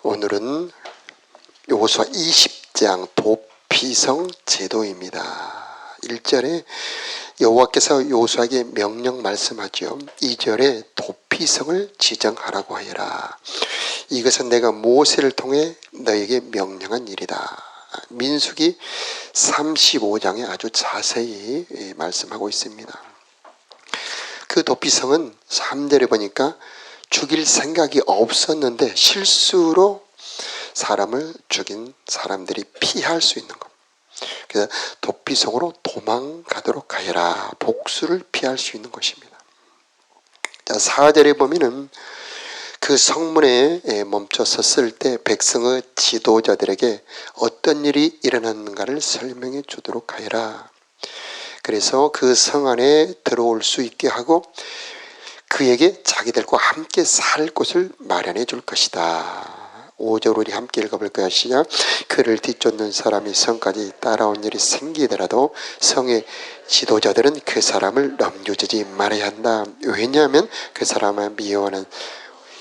오늘은 여호수아 20장 도피성 제도입니다. 1절에 여호와께서 여호수아에게 명령 말씀하죠. 2절에 도피성을 지정하라고 하여라. 이것은 내가 모세를 통해 너에게 명령한 일이다. 민수기 35장에 아주 자세히 말씀하고 있습니다. 그 도피성은 3절에 보니까 죽일 생각이 없었는데 실수로 사람을 죽인 사람들이 피할 수 있는 것. 그래서 도피성으로 도망가도록 하여라. 복수를 피할 수 있는 것입니다. 자, 4절에 보면은 그 성문에 멈춰 섰을 때 백성의 지도자들에게 어떤 일이 일어났는가를 설명해 주도록 하여라. 그래서 그 성 안에 들어올 수 있게 하고 그에게 자기들과 함께 살 곳을 마련해 줄 것이다. 5절 우리 함께 읽어볼까요? 시작. 그를 뒤쫓는 사람이 성까지 따라온 일이 생기더라도 성의 지도자들은 그 사람을 넘겨주지 말아야 한다. 왜냐하면 그 사람을 미워하는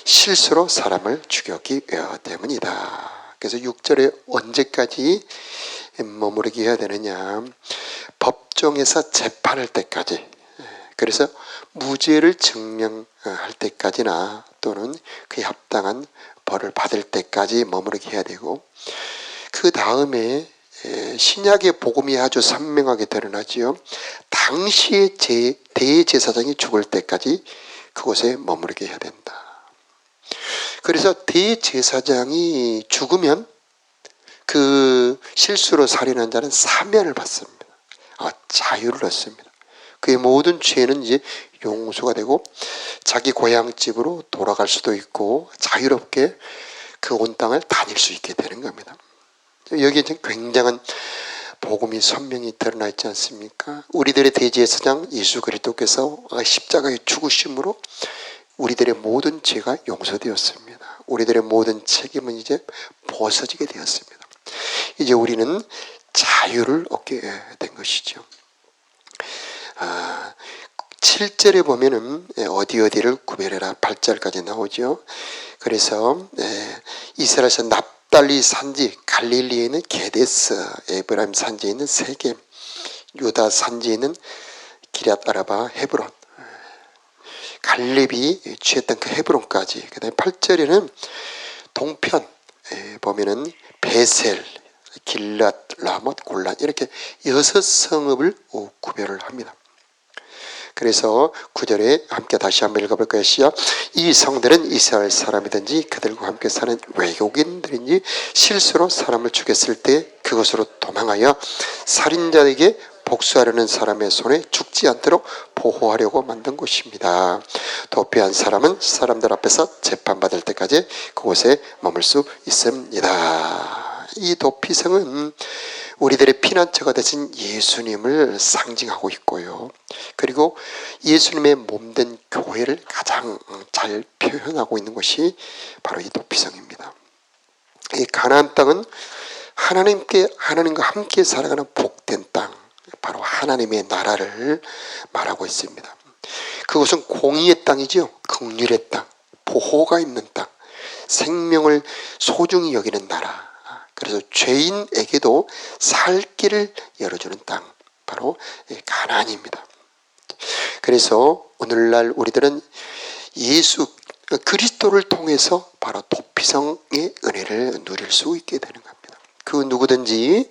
실수로 사람을 죽였기 때문이다. 그래서 6절에 언제까지 머무르게 해야 되느냐. 법정에서 재판할 때까지, 그래서 무죄를 증명할 때까지나 또는 그에 합당한 벌을 받을 때까지 머무르게 해야 되고, 그 다음에 신약의 복음이 아주 선명하게 드러나지요. 당시의 대제사장이 죽을 때까지 그곳에 머무르게 해야 된다. 그래서 대제사장이 죽으면 그 실수로 살인한 자는 사면을 받습니다. 자유를 얻습니다. 그의 모든 죄는 이제 용서가 되고 자기 고향집으로 돌아갈 수도 있고 자유롭게 그 온 땅을 다닐 수 있게 되는 겁니다. 여기에 굉장한 복음이 선명히 드러나 있지 않습니까? 우리들의 대제사장 예수 그리스도께서 십자가에 죽으심으로 우리들의 모든 죄가 용서되었습니다. 우리들의 모든 책임은 이제 벗어지게 되었습니다. 이제 우리는 자유를 얻게 된 것이죠. 7절에 보면은 어디를 구별해라 8절까지 나오죠. 그래서 이스라엘에서 납달리 산지, 갈릴리에 있는 게데스, 에브라임 산지에 있는 세겜, 유다 산지에 있는 기럇 아라바, 헤브론, 갈렙이 취했던 그 헤브론까지. 그 다음에 8절에는 동편 보면은 베셀, 길랏, 라못, 골란 이렇게 6성읍을 구별을 합니다. 그래서 9절에 함께 다시 한번 읽어볼까요? 시작. 이 성들은 이스라엘 사람이든지 그들과 함께 사는 외국인들인지 실수로 사람을 죽였을 때 그것으로 도망하여 살인자에게 복수하려는 사람의 손에 죽지 않도록 보호하려고 만든 곳입니다. 도피한 사람은 사람들 앞에서 재판받을 때까지 그곳에 머물 수 있습니다. 이 도피성은 우리들의 피난처가 되신 예수님을 상징하고 있고요. 그리고 예수님의 몸된 교회를 가장 잘 표현하고 있는 것이 바로 이 도피성입니다. 이 가나안 땅은 하나님과 함께 살아가는 복된 땅, 바로 하나님의 나라를 말하고 있습니다. 그것은 공의의 땅이죠. 긍휼의 땅, 보호가 있는 땅, 생명을 소중히 여기는 나라. 그래서 죄인에게도 살 길을 열어주는 땅, 바로 가나안입니다. 그래서 오늘날 우리들은 예수 그리스도를 통해서 바로 도피성의 은혜를 누릴 수 있게 되는 겁니다. 그 누구든지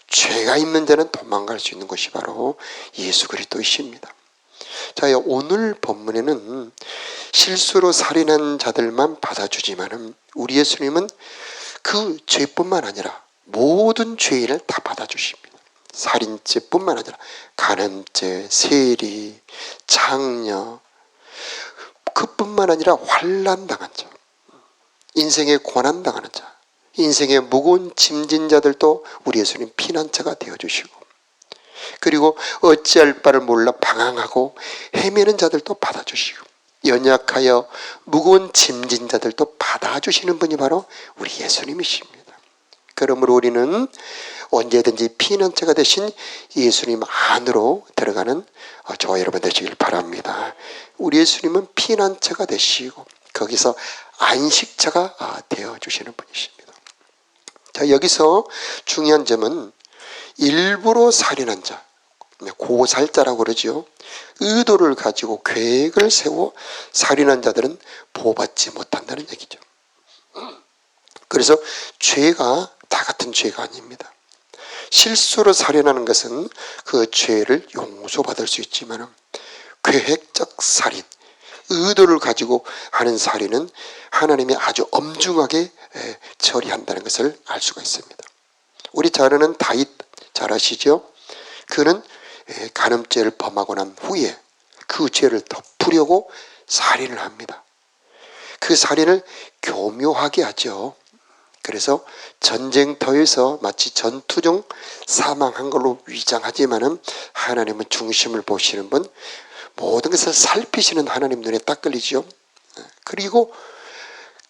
죄가 있는 자는 도망갈 수 있는 것이 바로 예수 그리스도이십니다. 자, 오늘 본문에는 실수로 살인한 자들만 받아주지만은 우리 예수님은 그 죄뿐만 아니라 모든 죄인을 다 받아주십니다. 살인죄뿐만 아니라 간음죄, 세리, 장녀, 그뿐만 아니라 환난당한 자, 인생의 고난당하는 자, 인생의 무거운 짐진 자들도 우리 예수님 피난처가 되어주시고, 그리고 어찌할 바를 몰라 방황하고 헤매는 자들도 받아주시고, 연약하여 무거운 짐진 자들도 받아주시는 분이 바로 우리 예수님이십니다. 그러므로 우리는 언제든지 피난처가 되신 예수님 안으로 들어가는 저와 여러분 되시길 바랍니다. 우리 예수님은 피난처가 되시고 거기서 안식처가 되어 주시는 분이십니다. 자, 여기서 중요한 점은 일부러 살인한 자, 고살자라고 그러죠. 의도를 가지고 계획을 세워 살인한 자들은 보호받지 못한다는 얘기죠. 그래서 죄가 다 같은 죄가 아닙니다. 실수로 살인하는 것은 그 죄를 용서받을 수 있지만 계획적 살인, 의도를 가지고 하는 살인은 하나님이 아주 엄중하게 처리한다는 것을 알 수가 있습니다. 우리 잘 아는 다윗 잘 아시죠? 그는 간음죄를 범하고 난 후에 그 죄를 덮으려고 살인을 합니다. 그 살인을 교묘하게 하죠. 그래서 전쟁터에서 마치 전투 중 사망한 걸로 위장하지만은 하나님은 중심을 보시는 분, 모든 것을 살피시는 하나님 눈에 딱 걸리죠. 그리고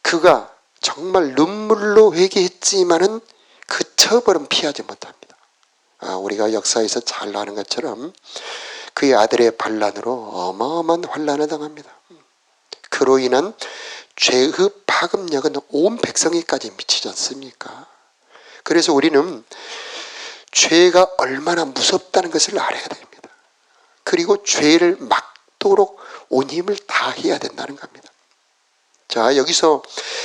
그가 정말 눈물로 회개했지만은 그 처벌은 피하지 못합니다. 우리가 역사에서 잘 아는 것처럼 그의 아들의 반란으로 어마어마한 환란을 당합니다. 그로 인한 죄의 파급력은 온 백성에까지 미치지 않습니까? 그래서 우리는 죄가 얼마나 무섭다는 것을 알아야 됩니다. 그리고 죄를 막도록 온 힘을 다해야 된다는 겁니다. 자, 여기서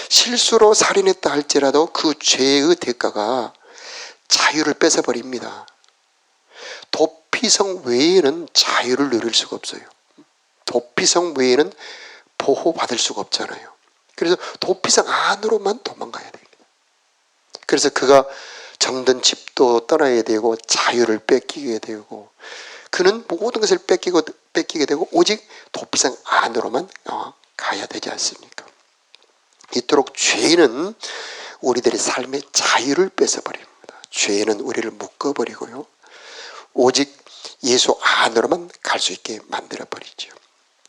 실수로 살인했다 할지라도 그 죄의 대가가 자유를 뺏어버립니다. 도피성 외에는 자유를 누릴 수가 없어요. 도피성 외에는 보호받을 수가 없잖아요. 그래서 도피성 안으로만 도망가야 됩니다. 그래서 그가 정든 집도 떠나야 되고 자유를 뺏기게 되고 그는 모든 것을 뺏기게 되고 오직 도피성 안으로만 가야 되지 않습니까? 이토록 죄는 우리들의 삶의 자유를 뺏어버립니다. 죄는 우리를 묶어버리고요. 오직 예수 안으로만 갈 수 있게 만들어버리죠.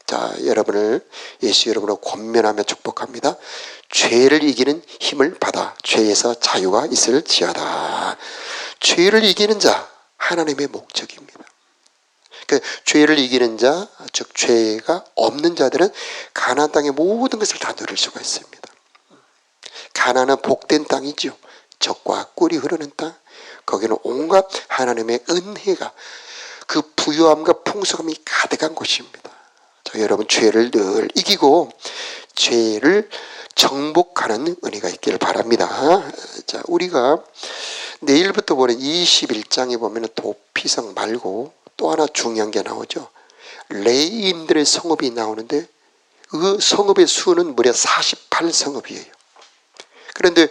자, 여러분을 예수 이름으로 권면하며 축복합니다. 죄를 이기는 힘을 받아 죄에서 자유가 있을지어다. 죄를 이기는 자, 하나님의 목적입니다. 그 죄를 이기는 자, 즉 죄가 없는 자들은 가나안 땅의 모든 것을 다 누릴 수가 있습니다. 가나안은 복된 땅이죠. 젖과 꿀이 흐르는 땅. 거기는 온갖 하나님의 은혜가 그 부유함과 풍성함이 가득한 곳입니다. 자, 여러분 죄를 늘 이기고 죄를 정복하는 은혜가 있기를 바랍니다. 자, 우리가 내일부터 보는 21장에 보면 도피성 말고 또 하나 중요한 게 나오죠. 레위인들의 성읍이 나오는데 그 성읍의 수는 무려 48성읍이에요. 그런데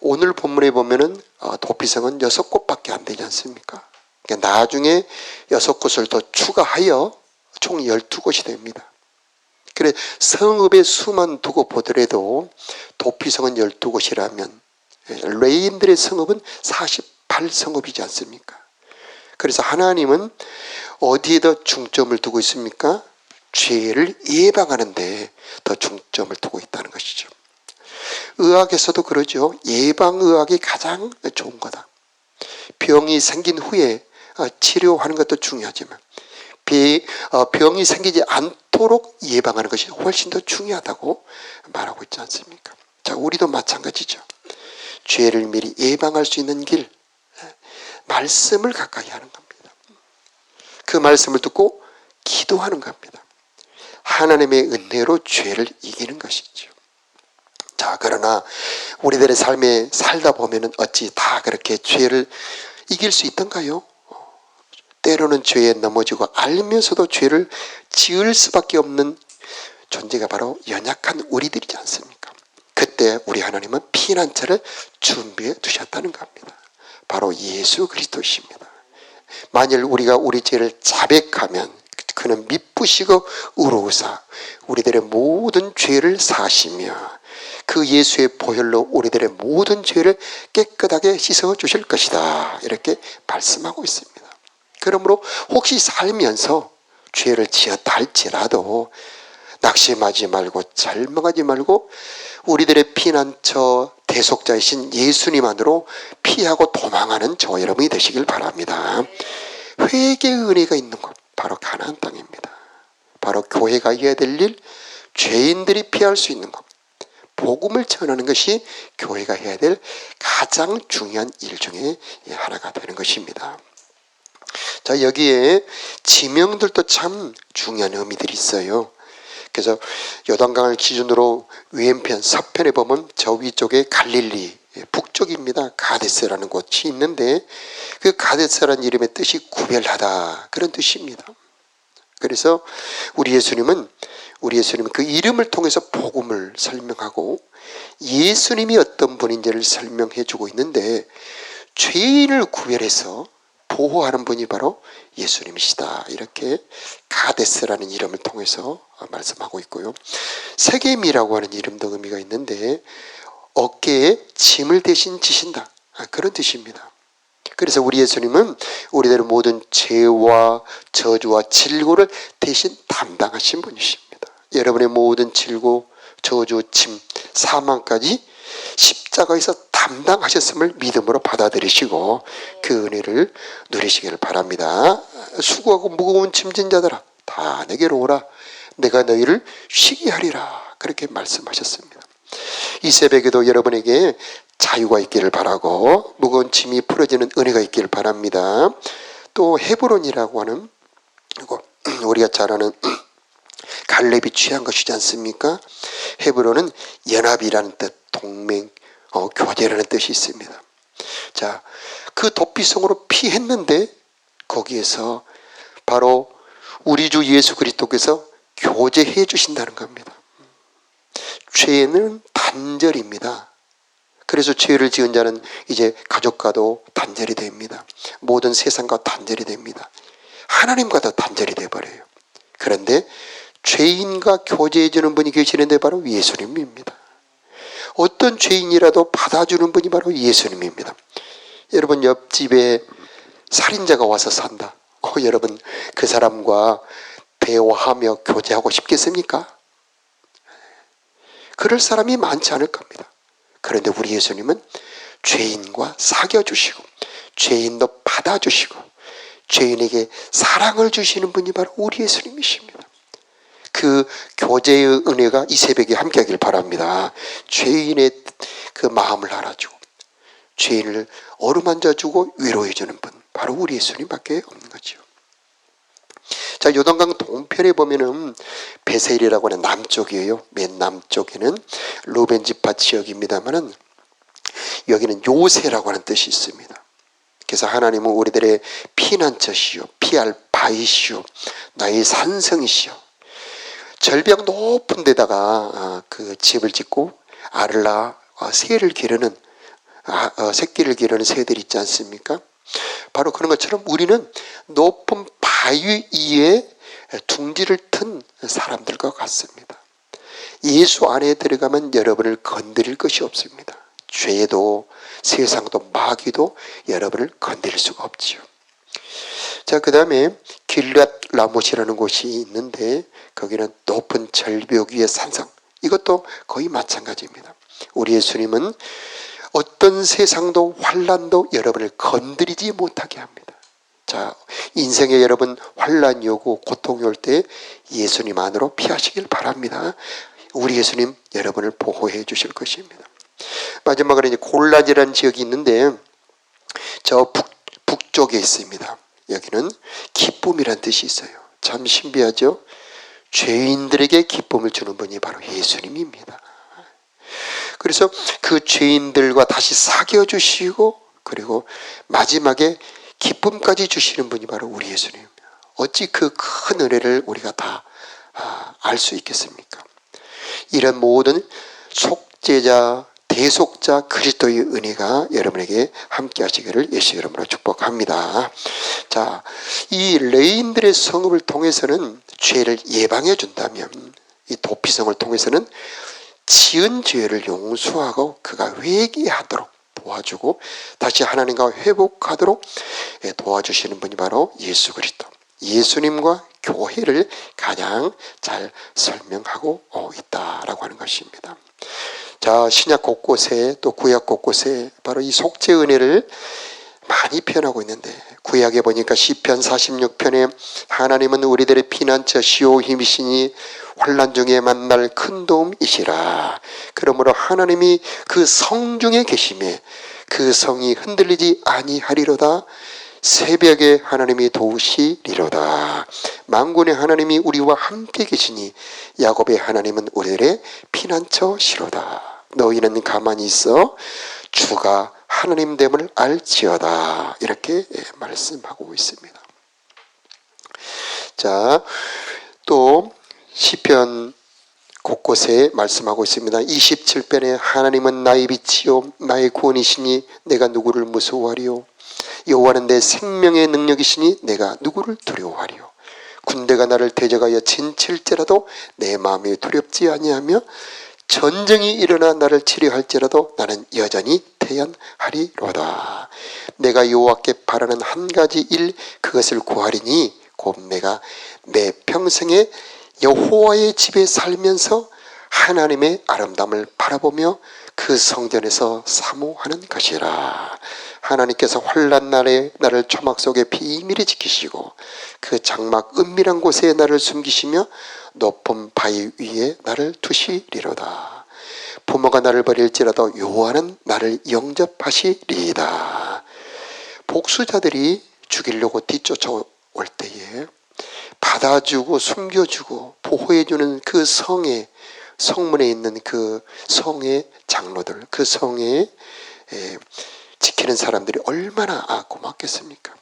오늘 본문에 보면은 도피성은 6곳밖에 안 되지 않습니까? 그러니까 나중에 6곳을 더 추가하여 총 12곳이 됩니다. 그래 성읍의 수만 두고 보더라도 도피성은 12곳이라면 레위인들의 성읍은 48성읍이지 않습니까? 그래서 하나님은 어디에 더 중점을 두고 있습니까? 죄를 예방하는 데 더 중점을 두고 있다는 것이죠. 의학에서도 그러죠. 예방의학이 가장 좋은 거다. 병이 생긴 후에 치료하는 것도 중요하지만 병이 생기지 않도록 예방하는 것이 훨씬 더 중요하다고 말하고 있지 않습니까? 자, 우리도 마찬가지죠. 죄를 미리 예방할 수 있는 길, 말씀을 가까이 하는 겁니다. 그 말씀을 듣고 기도하는 겁니다. 하나님의 은혜로 죄를 이기는 것이죠. 자, 그러나 우리들의 삶에 살다 보면은 어찌 다 그렇게 죄를 이길 수 있던가요? 때로는 죄에 넘어지고 알면서도 죄를 지을 수밖에 없는 존재가 바로 연약한 우리들이지 않습니까? 그때 우리 하나님은 피난처를 준비해 두셨다는 겁니다. 바로 예수 그리스도이십니다. 만일 우리가 우리 죄를 자백하면 그는 미쁘시고 의로우사 우리들의 모든 죄를 사시며 그 예수의 보혈로 우리들의 모든 죄를 깨끗하게 씻어 주실 것이다. 이렇게 말씀하고 있습니다. 그러므로 혹시 살면서 죄를 지었다 할지라도 낙심하지 말고 절망하지 말고 우리들의 피난처 대속자이신 예수님 안으로 피하고 도망하는 저 여러분이 되시길 바랍니다. 회개의 은혜가 있는 곳 바로 가나안 땅입니다. 바로 교회가 해야 될 일, 죄인들이 피할 수 있는 것, 복음을 전하는 것이 교회가 해야 될 가장 중요한 일 중에 하나가 되는 것입니다. 자, 여기에 지명들도 참 중요한 의미들이 있어요. 그래서 요단강을 기준으로 왼편, 서편에 보면 저 위쪽에 갈릴리, 북쪽입니다. 가데스라는 곳이 있는데 그 가데스라는 이름의 뜻이 구별하다, 그런 뜻입니다. 그래서 우리 예수님은 그 이름을 통해서 복음을 설명하고 예수님이 어떤 분인지를 설명해 주고 있는데, 죄인을 구별해서 보호하는 분이 바로 예수님이시다, 이렇게 가데스라는 이름을 통해서 말씀하고 있고요. 세겜이라고 하는 이름도 의미가 있는데 어깨에 짐을 대신 지신다, 그런 뜻입니다. 그래서 우리 예수님은 우리들의 모든 죄와 저주와 질고를 대신 담당하신 분이십니다. 여러분의 모든 질고, 저주, 짐, 사망까지 십자가에서 담당하셨음을 믿음으로 받아들이시고 그 은혜를 누리시기를 바랍니다. 수고하고 무거운 짐진 자들아 다 내게로 오라, 내가 너희를 쉬게 하리라, 그렇게 말씀하셨습니다. 이 새벽에도 여러분에게 자유가 있기를 바라고 무거운 짐이 풀어지는 은혜가 있기를 바랍니다. 또 헤브론이라고 하는, 우리가 잘 아는 갈렙이 취한 것이지 않습니까? 헤브론은 연합이라는 뜻, 동맹, 교제라는 뜻이 있습니다. 자, 그 도피성으로 피했는데 거기에서 바로 우리 주 예수 그리스도께서 교제해 주신다는 겁니다. 죄는 단절입니다. 그래서 죄를 지은 자는 이제 가족과도 단절이 됩니다. 모든 세상과 단절이 됩니다. 하나님과도 단절이 돼버려요. 그런데 죄인과 교제해 주는 분이 계시는데 바로 예수님입니다. 어떤 죄인이라도 받아주는 분이 바로 예수님입니다. 여러분, 옆집에 살인자가 와서 산다. 여러분, 그 사람과 대화하며 교제하고 싶겠습니까? 그럴 사람이 많지 않을 겁니다. 그런데 우리 예수님은 죄인과 사귀어주시고 죄인도 받아주시고 죄인에게 사랑을 주시는 분이 바로 우리 예수님이십니다. 그 교제의 은혜가 이 새벽에 함께하길 바랍니다. 죄인의 그 마음을 알아주고 죄인을 어루만져주고 위로해주는 분, 바로 우리 예수님밖에 없는 거죠. 자, 요단강 동편에 보면은 베셀이라고 하는 남쪽이에요. 맨 남쪽에는 루벤 지파 지역입니다만은 여기는 요새라고 하는 뜻이 있습니다. 그래서 하나님은 우리들의 피난처시오, 피할 바위시오, 나의 산성이시오. 절벽 높은 데다가 그 집을 짓고 알을 낳아 새를 기르는 새끼를 기르는 새들이 있지 않습니까? 바로 그런 것처럼 우리는 높은 바위 위에 둥지를 튼 사람들과 같습니다. 예수 안에 들어가면 여러분을 건드릴 것이 없습니다. 죄도 세상도 마귀도 여러분을 건드릴 수가 없지요. 자, 그 다음에 길랏 라못이라는 곳이 있는데 거기는 높은 절벽 위의 산성, 이것도 거의 마찬가지입니다. 우리 예수님은 어떤 세상도 환난도 여러분을 건드리지 못하게 합니다. 자, 인생에 여러분 환난이 오고 고통이 올 때 예수님 안으로 피하시길 바랍니다. 우리 예수님 여러분을 보호해 주실 것입니다. 마지막으로 이제 골란이라는 지역이 있는데 저 북쪽에 있습니다. 여기는 기쁨이란 뜻이 있어요. 참 신비하죠? 죄인들에게 기쁨을 주는 분이 바로 예수님입니다. 그래서 그 죄인들과 다시 사귀어 주시고 그리고 마지막에 기쁨까지 주시는 분이 바로 우리 예수님입니다. 어찌 그 큰 은혜를 우리가 다 알 수 있겠습니까? 이런 모든 속죄자, 대속자 그리스도의 은혜가 여러분에게 함께 하시기를 예수 이름으로 축복합니다. 자, 이 레인들의 성읍을 통해서는 죄를 예방해 준다면 이 도피성을 통해서는 지은 죄를 용서하고 그가 회개하도록 도와주고 다시 하나님과 회복하도록 도와주시는 분이 바로 예수 그리스도, 예수님과 교회를 가장 잘 설명하고 있다라고 하는 것입니다. 자, 신약 곳곳에 또 구약 곳곳에 바로 이 속죄 은혜를 많이 표현하고 있는데 구약에 보니까 시편 46편에 하나님은 우리들의 피난처 시오 힘이시니 환난 중에 만날 큰 도움이시라. 그러므로 하나님이 그 성 중에 계심에 그 성이 흔들리지 아니하리로다. 새벽에 하나님이 도우시리로다. 만군의 하나님이 우리와 함께 계시니 야곱의 하나님은 우리들의 피난처시로다. 너희는 가만히 있어 주가 하나님됨을 알지어다. 이렇게 말씀하고 있습니다. 자, 또 시편 곳곳에 말씀하고 있습니다. 27편에 하나님은 나의 빛이요 나의 구원이시니 내가 누구를 무서워하리요. 여호와는 내 생명의 능력이시니 내가 누구를 두려워하리요. 군대가 나를 대적하여 진칠지라도 내 마음이 두렵지 아니하며 전쟁이 일어나 나를 치료할지라도 나는 여전히 태연하리로다. 내가 여호와께 바라는 한 가지 일 그것을 구하리니 곧 내가 내 평생에 여호와의 집에 살면서 하나님의 아름다움을 바라보며 그 성전에서 사모하는 것이라. 하나님께서 환난 날에 나를 초막 속에 비밀히 지키시고 그 장막 은밀한 곳에 나를 숨기시며 높은 바위 위에 나를 두시리로다. 부모가 나를 버릴지라도 여호와는 나를 영접하시리이다. 복수자들이 죽이려고 뒤쫓아올 때에 받아주고 숨겨주고 보호해주는 그 성에 성문에 있는 그 성의 장로들, 그 성에 지키는 사람들이 얼마나 고맙겠습니까?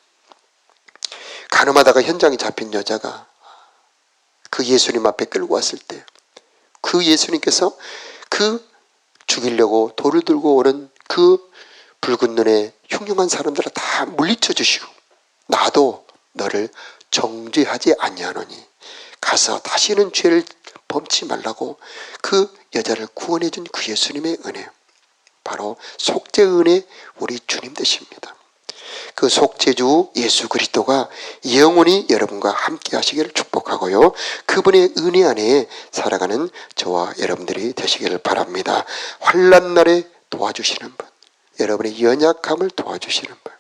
가늠하다가 현장에 잡힌 여자가 그 예수님 앞에 끌고 왔을 때 그 예수님께서 그 죽이려고 돌을 들고 오는 그 붉은 눈의 흉흉한 사람들을 다 물리쳐 주시고 나도 너를 정죄하지 아니하노니 가서 다시는 죄를 범치 말라고 그 여자를 구원해 준 그 예수님의 은혜, 바로 속죄의 은혜 우리 주님 되십니다. 그 속죄주 예수 그리스도가 영원히 여러분과 함께 하시기를 축복하고요. 그분의 은혜 안에 살아가는 저와 여러분들이 되시기를 바랍니다. 환난 날에 도와주시는 분, 여러분의 연약함을 도와주시는 분,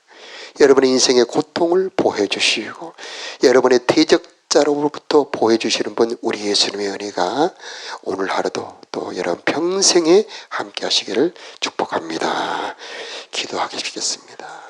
여러분의 인생의 고통을 보호해 주시고 여러분의 대적자로부터 보호해 주시는 분 우리 예수님의 은혜가 오늘 하루도 또 여러분 평생에 함께 하시기를 축복합니다. 기도하겠습니다.